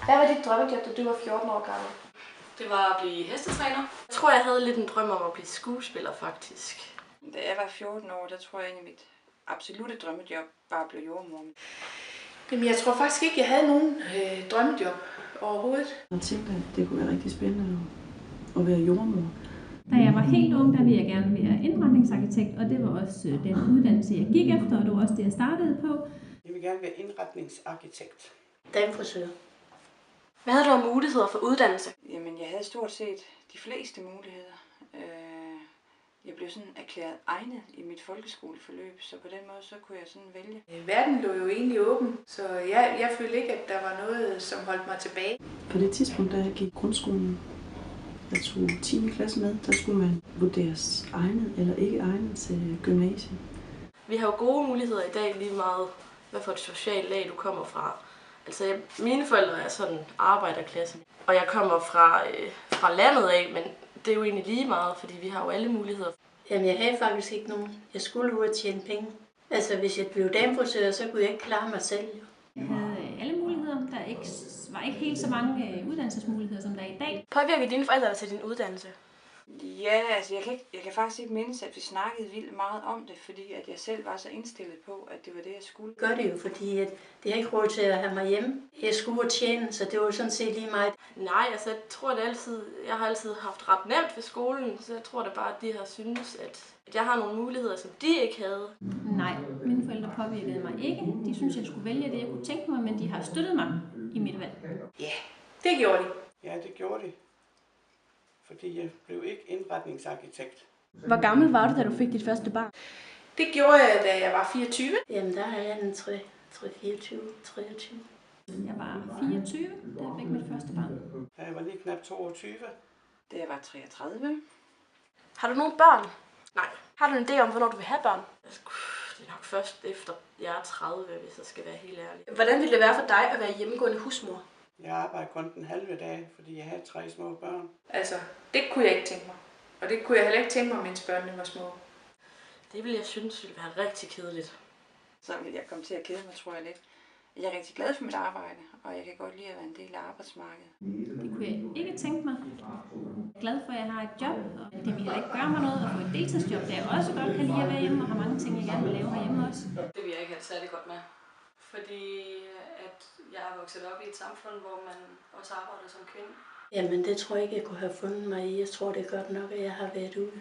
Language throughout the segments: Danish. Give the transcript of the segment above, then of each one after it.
Hvad var dit drømmejob, da du var 14 år gammel? Det var at blive hestetræner. Jeg tror, jeg havde lidt en drøm om at blive skuespiller, faktisk. Da jeg var 14 år, der tror jeg egentlig, mit absolutte drømmejob var at blive jordemor. Jamen, jeg tror faktisk ikke, jeg havde nogen drømmejob overhovedet. Jeg tænkte, at det kunne være rigtig spændende at være jordemor. Da jeg var helt ung, der ville jeg gerne være indretningsarkitekt, og det var også den uddannelse, jeg gik efter, og det var også det, jeg startede på. Jeg vil gerne være indretningsarkitekt. Damefrisør. Hvad havde du af muligheder for uddannelse? Jamen, jeg havde stort set de fleste muligheder. Jeg blev sådan erklæret egnet i mit folkeskoleforløb, så på den måde så kunne jeg sådan vælge. Verden lå jo egentlig åben, så jeg følte ikke, at der var noget, som holdt mig tilbage. På det tidspunkt, da jeg gik i grundskolen, jeg tog 10. klasse med, der skulle man vurderes egnet eller ikke egnet til gymnasiet. Vi har jo gode muligheder i dag, lige meget hvad for et socialt lag du kommer fra. Altså, mine forældre er sådan arbejderklasse, og jeg kommer fra landet af, men det er jo egentlig lige meget, fordi vi har jo alle muligheder. Jamen, jeg havde faktisk ikke nogen. Jeg skulle ud og tjene penge. Altså, hvis jeg blev damefrisør, så kunne jeg ikke klare mig selv. Jeg havde alle muligheder. Der var ikke helt så mange uddannelsesmuligheder, som der er i dag. Påvirker dine forældre til din uddannelse? Ja, altså jeg kan faktisk ikke mindes, at vi snakkede vildt meget om det, fordi at jeg selv var så indstillet på, at det var det, jeg skulle. Jeg gør det jo, fordi at det har ikke råd til at have mig hjemme. Jeg skulle og tjene, så det var sådan set lige meget. Nej, altså jeg tror jeg har altid haft ret nemt ved skolen, så jeg tror da bare, at de har syntes, at jeg har nogle muligheder, som de ikke havde. Nej, mine forældre påvirkede mig ikke. De synes, jeg skulle vælge det, jeg kunne tænke mig, men de har støttet mig i mit valg. Ja, det gjorde de. Ja, det gjorde de. Fordi jeg blev ikke indretningsarkitekt. Hvor gammel var du, da du fik dit første barn? Det gjorde jeg, da jeg var 24. Jamen, der er jeg en 24, 23. Jeg var 24, da jeg fik mit første barn. Da jeg var lige knap 22. Da jeg var 33. Har du nogle børn? Nej. Har du en idé om, hvornår du vil have børn? Det er nok først efter jeg er 30, hvis jeg skal være helt ærlig. Hvordan ville det være for dig at være hjemmegående husmor? Jeg arbejdede kun den halve dag, fordi jeg havde 3 små børn. Altså, det kunne jeg ikke tænke mig. Og det kunne jeg heller ikke tænke mig, mens børnene var små. Det ville jeg synes ville være rigtig kedeligt. Så vil jeg komme til at kede mig, tror jeg lidt. Jeg er rigtig glad for mit arbejde, og jeg kan godt lide at være en del af arbejdsmarkedet. Det kunne jeg ikke tænke mig. Jeg er glad for, at jeg har et job, og det vil heller ikke gøre mig noget at få et deltidsjob, der jeg også godt kan lide at være hjemme og har mange ting, jeg gerne vil lave herhjemme også. Det vil jeg ikke have det særlig godt med. Fordi at jeg er vokset op i et samfund, hvor man også arbejder som kvinde. Jamen, det tror jeg ikke, jeg kunne have fundet mig i. Jeg tror, det er godt nok, at jeg har været ude.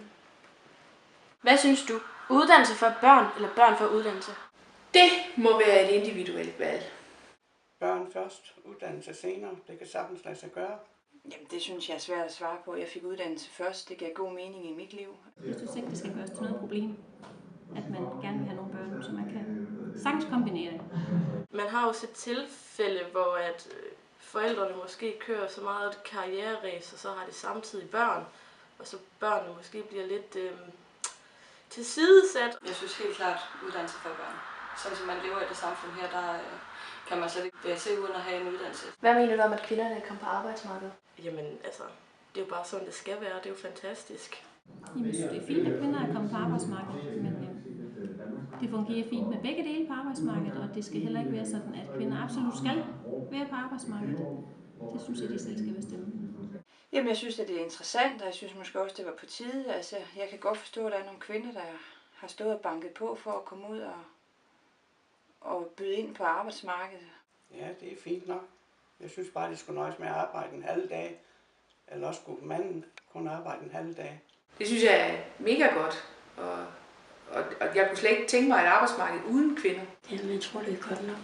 Hvad synes du? Uddannelse for børn eller børn for uddannelse? Det må være et individuelt valg. Børn først, uddannelse senere. Det kan sagtens lade sig gøre. Jamen, det synes jeg er svært at svare på. Jeg fik uddannelse først. Det gav god mening i mit liv. Jeg synes ikke, det skal gøres til noget problem, at man gerne vil have nogle børn, så man kan sagtens kombinere det. Man har jo set tilfælde, hvor at forældrene måske kører så meget et karriereræs, og så har de samtidig børn, og så børnene måske bliver lidt tilsidesat. Jeg synes helt klart uddannelse for børn. Sådan som man lever i det samfund her, der kan man slet ikke være til uden at have en uddannelse. Hvad mener du om, at kvinderne kommer på arbejdsmarkedet? Jamen altså, det er jo bare sådan, det skal være. Det er jo fantastisk. Jamen, jeg synes, det er fint, at kvinder er kommet på arbejdsmarkedet, men det fungerer fint med begge dele på arbejdsmarkedet, og det skal heller ikke være sådan, at kvinder absolut skal være på arbejdsmarkedet. Det synes jeg, de selv skal bestemme. Jamen, jeg synes, at det er interessant, og jeg synes måske også, det var på tide. Altså, jeg kan godt forstå, at der er nogle kvinder, der har stået og banket på for at komme ud og byde ind på arbejdsmarkedet. Ja, det er fint nok. Jeg synes bare, de skulle nøjes med at arbejde en halv dag. Eller også skulle manden kun arbejde en halv dag. Det synes jeg er mega godt. Og jeg kunne slet ikke tænke mig et arbejdsmarked uden kvinder. Jamen, jeg tror, det er godt nok.